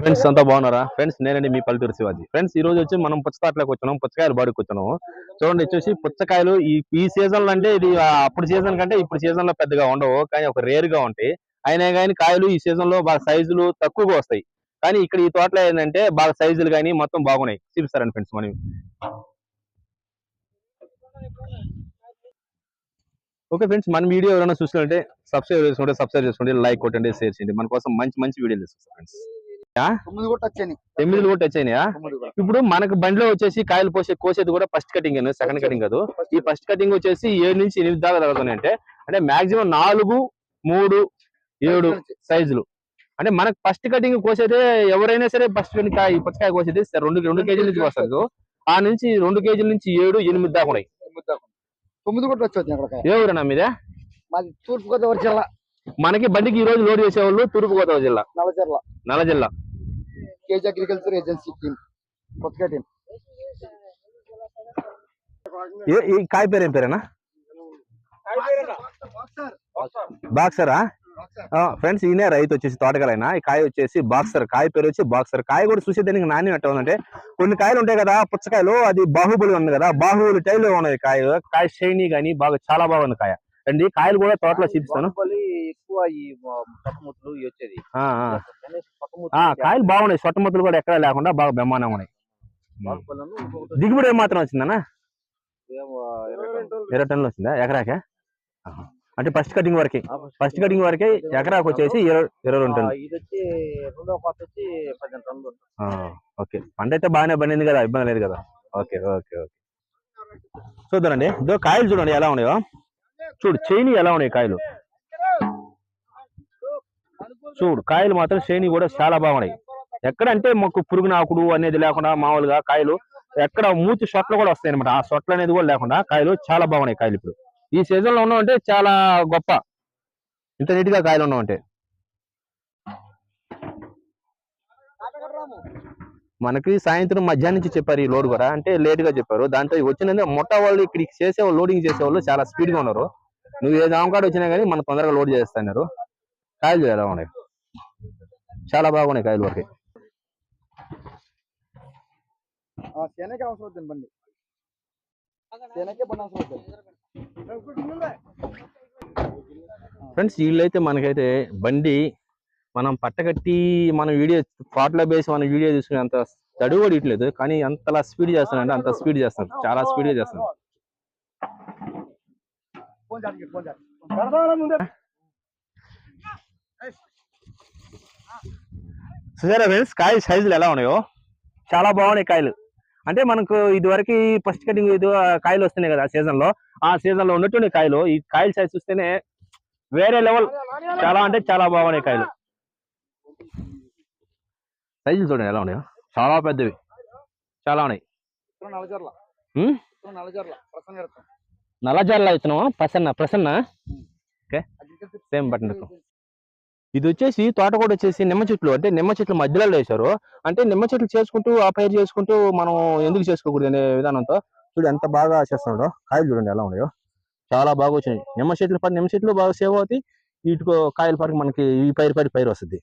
Friends అంతా బాగున్నారా friends? నేనండి మీ పల్లెటూరు శివాజీ. ఫ్రెండ్స్ ఈ రోజు వచ్చి మనం పుచ్చకాట్లోకి వచ్చాము, పుచ్చకాయలు బాడికి వచ్చాము. చూడండి వచ్చేసి పుచ్చకాయలు ఈ సీజన్ లో అంటే ఇది అప్పుడు సీజన్ కంటే ఇప్పుడు సీజన్ లో పెద్దగా ఉండవు, కానీ ఒక రేర్ గా ఉంటాయి. అయినా కానీ కాయలు ఈ సీజన్ లో బాగా సైజులు తక్కువగా వస్తాయి. కానీ ఇక్కడ ఈ తోటలో ఏంటంటే బాగా సైజులు కానీ మొత్తం బాగున్నాయి. చూపిస్తారండి ఫ్రెండ్స్ మనం. ఓకే ఫ్రెండ్స్, మన వీడియో ఎవరైనా చూసినట్టే సబ్స్క్రైబ్ చేసుకోండి, లైక్ కొట్టండి, షేర్ చేయండి. మన కోసం మంచి మంచి వీడియోలు తీసుకొస్తాం ఫ్రెండ్స్. 9 కూడా టచ్ అయినాయా? ఇప్పుడు మనకు బండిలో వచ్చేసి కాయలు కోసేది కూడా ఫస్ట్ కటింగ్, సెకండ్ కటింగ్ కాదు. ఈ ఫస్ట్ కటింగ్ వచ్చేసి 7 నుంచి 8 దాకా జరుగుతున్నాయి. అంటే మాక్సిమం 4, 3, 7 సైజులు. అంటే మనకు ఫస్ట్ కటింగ్ కోసేదే ఎవరైనా సరే ఫస్ట్ కటింగ్ ఈ పుచ్చకాయ కోసేది 2 కేజీల నుంచి వస్తుంది. ఆ నుంచి 2 కేజీల నుంచి 7, 8 దాకా ఉన్నాయి. 9 కూడా వచ్చి ఏ ఊరన్నా మీదే? మాది తూర్పు గోదావరి జిల్లా. మనకి బండికి ఈ రోజు లోడ్ చేసేవాళ్ళు తూర్పు గోదావరి జిల్లా, నల్లజిల్లా. కేజీ అగ్రికల్చర్ ఏజెన్సీ టీమ్, కొత్తగా టీం. ఈ కాయ పేరు ఏం పేరేనా? బాక్సరా? ఫ్రెండ్స్ ఈయన రైతు వచ్చేసి తోటకాయలైనా. ఈ కాయ వచ్చేసి బాక్సర్, కాయ పేరు వచ్చి బాక్సర్. కాయ కూడా చూసేదానికి నాణ్యం ఎట్లా ఉందంటే, కొన్ని కాయలు ఉంటాయి కదా పుచ్చకాయలు, అది బాహుబలి ఉంది కదా, బాహుబలి టైలో ఉన్నది కాయ షైనీ గానీ బాగా చాలా బాగుంది కాయ. అండి కాయలు కూడా తోటలో చూపిస్తాను. కాయలు బాగున్నాయి, సొట్టముత్తులు కూడా ఎక్కడ లేకుండా బాగా బ్రహ్మాండంగా ఉన్నాయి. దిగుబడి ఏమాత్రం వచ్చిందన్నా? 20 టన్నులు వచ్చిందా ఎకరాకే? అంటే ఫస్ట్ కటింగ్ వరకే ఎకరాకు వచ్చేసి 22 టన్నులు. ఓకే, పంట అయితే బాగానే పండింది కదా, ఇబ్బంది లేదు కదా. ఓకే ఓకే ఓకే, చూద్దానండి. ఇదో కాయలు చూడండి ఎలా ఉన్నాయో. చూడు చైనీ ఎలా ఉన్నాయి కాయలు. చూడు కాయలు మాత్రం శ్రేణి కూడా చాలా బాగున్నాయి. ఎక్కడంటే మాకు పురుగునాకుడు అనేది లేకుండా మామూలుగా కాయలు ఎక్కడ మూతి సొట్లు కూడా వస్తాయి అనమాట. ఆ సొట్లు అనేది కూడా లేకుండా కాయలు చాలా బాగున్నాయి. కాయలు ఇప్పుడు ఈ సీజన్ లో ఉన్నామంటే చాలా గొప్ప, ఇంత నీట్ గా కాయలు ఉన్నామంటే. మనకి సాయంత్రం మధ్యాహ్నం నుంచి చెప్పారు ఈ లోడ్ కూడా, అంటే లేట్ గా చెప్పారు. దాంతో వచ్చిన మొట్ట వాళ్ళు ఇక్కడికి చేసేవాళ్ళు, లోడింగ్ చేసేవాళ్ళు చాలా స్పీడ్ గా ఉన్నారు. నువ్వు ఏ జామకాడ వచ్చినా కానీ మనం తొందరగా లోడ్ చేస్తున్నారు. కాయలు ఎలా ఉన్నాయి, చాలా బాగున్నాయి కాయలు వరకు. ఫ్రెండ్స్ వీళ్ళైతే మనకైతే బండి మనం పట్టకట్టి మనం వీడియో పాటలో బేసి మనం వీడియో తీసుకునే అంత తడి కూడా ఇట్లేదు, కానీ అంతలా స్పీడ్ చేస్తానంటే అంత స్పీడ్ చేస్తాను, చాలా స్పీడ్ గా చేస్తాను. చూసారా ఫ్రెండ్స్ కాయ సైజులు ఎలా ఉన్నాయో, చాలా బాగున్నాయి కాయలు. అంటే మనకు ఇదివరకు ఫస్ట్ కటింగ్ కాయలు వస్తున్నాయి కదా సీజన్ లో, ఆ సీజన్ లో ఉన్నట్టు కాయలు. ఈ కాయల సైజ్ చూస్తేనే వేరే లెవెల్, చాలా అంటే చాలా బాగున్నాయి కాయలు. సైజులు చూడండి ఎలా ఉన్నాయో, చాలా పెద్దవి, చాలా ఉన్నాయి. నల్లజర్ల ఇచ్చినాము, ప్రసన్న. Okay, same button. ఇది వచ్చేసి తోట కూడా వచ్చేసి నిమ్మ చెట్లు, అంటే నిమ్మ చెట్లు మధ్యలో వేశారు. అంటే నిమ్మ చెట్లు చేసుకుంటూ ఆ పైరు చేసుకుంటూ మనం ఎందుకు చేసుకోకూడదు అనే విధానంతో చూడు ఎంత బాగా చేస్తున్నాడో. కాయలు చూడండి ఎలా ఉన్నాయో, చాలా బాగా వచ్చినాయి. నిమ్మ చెట్లు బాగా సేవ్ అవుతాయి, వీటికో కాయల పరికి మనకి ఈ పైరు వస్తుంది.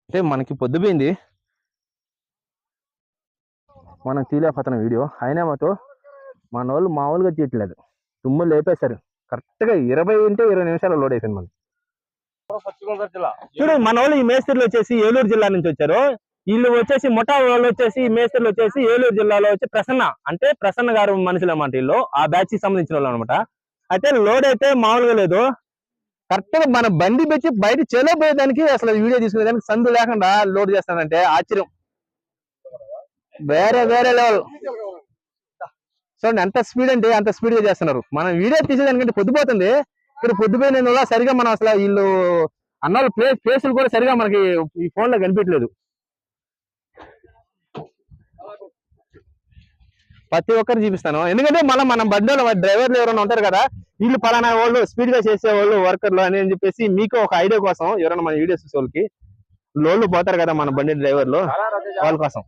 అంటే మనకి పొద్దుపోయింది, మనం తీలేకపోతున్న వీడియో అయినా మాతో మన వాళ్ళు మామూలుగా తీయట్లేదు. తుమ్ములు లేపేశారు కరెక్ట్ గా 20 నిమిషాలు లోడ్ అయిపోయింది మనకి. చూడు మన వాళ్ళు ఈ మేస్త్రీలు వచ్చేసి ఏలూరు జిల్లా నుంచి వచ్చారు. వీళ్ళు వచ్చేసి మొట్టా వాళ్ళు వచ్చేసి మేస్త్రీలు వచ్చేసి ఏలూరు జిల్లాలో వచ్చి ప్రసన్న, అంటే ప్రసన్న గారు మనుషులు అన్నమాట. వీళ్ళు ఆ బ్యాచ్ కి సంబంధించిన వాళ్ళు అనమాట. అయితే లోడ్ అయితే మామూలుగా లేదు, కరెక్ట్ గా మన బండి పెట్టి బయట చెలపోయేదానికి అసలు వీడియో తీసుకునేదానికి సందు లేకుండా లోడ్ చేస్తానంటే ఆశ్చర్యం, వేరే లెవెల్. చూడండి ఎంత స్పీడ్ అంటే అంత స్పీడ్ గా చేస్తున్నారు. మనం వీడియో తీసేదానికంటే పొద్దుపోతుంది. ఇక్కడ పొద్దుపోయిన వల్ల సరిగా మనం అసలు వీళ్ళు అన్న ప్లేసులు కూడా సరిగా మనకి ఈ ఫోన్ లో కనిపించలేదు. ప్రతి ఒక్కరు చూపిస్తాను, ఎందుకంటే మళ్ళీ మనం బండిలో డ్రైవర్లు ఎవరైనా ఉంటారు కదా, వీళ్ళు పలానా వాళ్ళు స్పీడ్ గా చేసేవాళ్ళు వర్కర్లు అని చెప్పేసి మీకు ఒక ఐడియా కోసం ఎవరైనా మన వీడియో చూసే వాళ్ళకి లోళ్ళు పోతారు కదా మన బండి డ్రైవర్లు, వాళ్ళ కోసం.